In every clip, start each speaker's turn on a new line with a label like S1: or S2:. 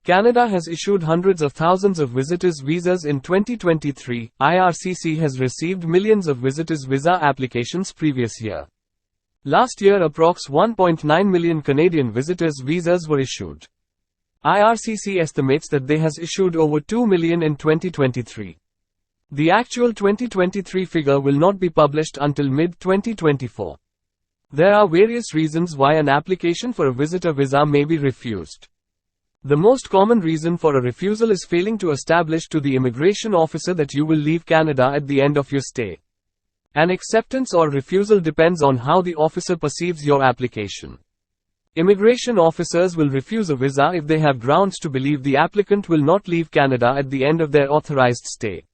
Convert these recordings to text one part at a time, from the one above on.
S1: Canada has issued hundreds of thousands of visitors' visas in 2023. IRCC has received millions of visitors' visa applications previous year. Last year, approx 1.9 million Canadian visitors' visas were issued. IRCC estimates that they has issued over 2 million in 2023. The actual 2023 figure will not be published until mid-2024. There are various reasons why an application for a visitor visa may be refused. The most common reason for a refusal is failing to establish to the immigration officer that you will leave Canada at the end of your stay. An acceptance or refusal depends on how the officer perceives your application. Immigration officers will refuse a visa if they have grounds to believe the applicant will not leave Canada at the end of their authorized stay.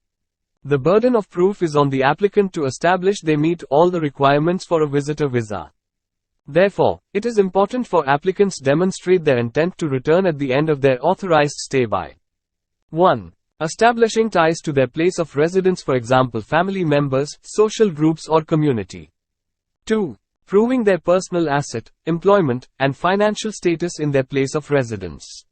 S1: The burden of proof is on the applicant to establish they meet all the requirements for a visitor visa. Therefore, it is important for applicants demonstrate their intent to return at the end of their authorized stay by 1. Establishing ties to their place of residence, for example family members, social groups or community. 2. Proving their personal asset, employment, and financial status in their place of residence.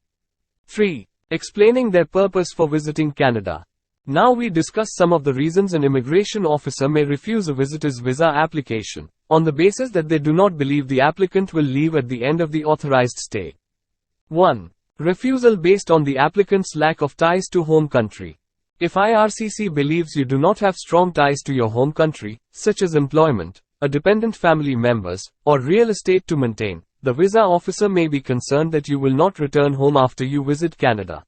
S1: 3. Explaining their purpose for visiting Canada. Now we discuss some of the reasons an immigration officer may refuse a visitor's visa application, on the basis that they do not believe the applicant will leave at the end of the authorized stay. 1. Refusal based on the applicant's lack of ties to home country. If IRCC believes you do not have strong ties to your home country, such as employment, a dependent family members, or real estate to maintain, the visa officer may be concerned that you will not return home after you visit Canada.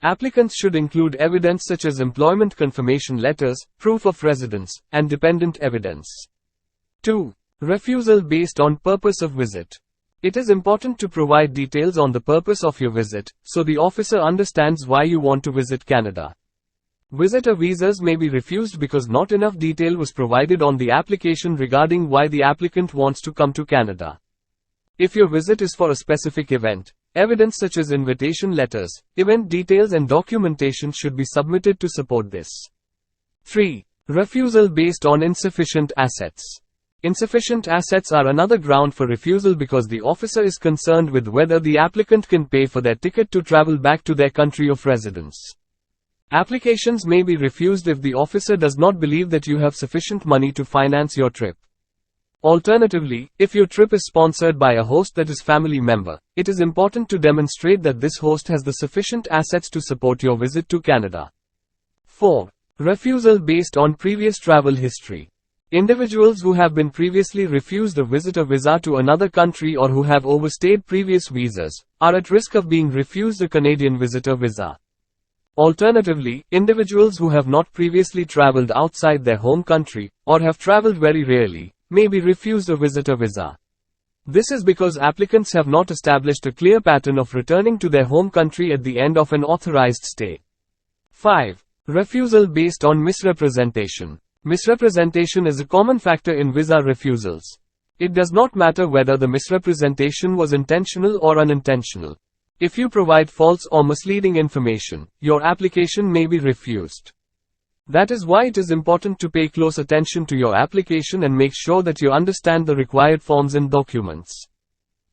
S1: Applicants should include evidence such as employment confirmation letters, proof of residence, and dependent evidence. 2. Refusal based on purpose of visit. It is important to provide details on the purpose of your visit, so the officer understands why you want to visit Canada. Visitor visas may be refused because not enough detail was provided on the application regarding why the applicant wants to come to Canada. If your visit is for a specific event, evidence such as invitation letters, event details and documentation should be submitted to support this. 3. Refusal based on insufficient assets. Insufficient assets are another ground for refusal because the officer is concerned with whether the applicant can pay for their ticket to travel back to their country of residence. Applications may be refused if the officer does not believe that you have sufficient money to finance your trip. Alternatively, if your trip is sponsored by a host that is family member, it is important to demonstrate that this host has the sufficient assets to support your visit to Canada. 4. Refusal based on previous travel history. Individuals who have been previously refused a visitor visa to another country or who have overstayed previous visas, are at risk of being refused a Canadian visitor visa. Alternatively, individuals who have not previously traveled outside their home country, or have traveled very rarely, may be refused a visitor visa. This is because applicants have not established a clear pattern of returning to their home country at the end of an authorized stay. 5. Refusal based on misrepresentation. Misrepresentation is a common factor in visa refusals. It does not matter whether the misrepresentation was intentional or unintentional. If you provide false or misleading information, your application may be refused. That is why it is important to pay close attention to your application and make sure that you understand the required forms and documents.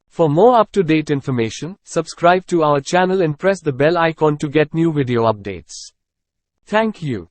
S1: For more up-to-date information, subscribe to our channel and press the bell icon to get new video updates. Thank you.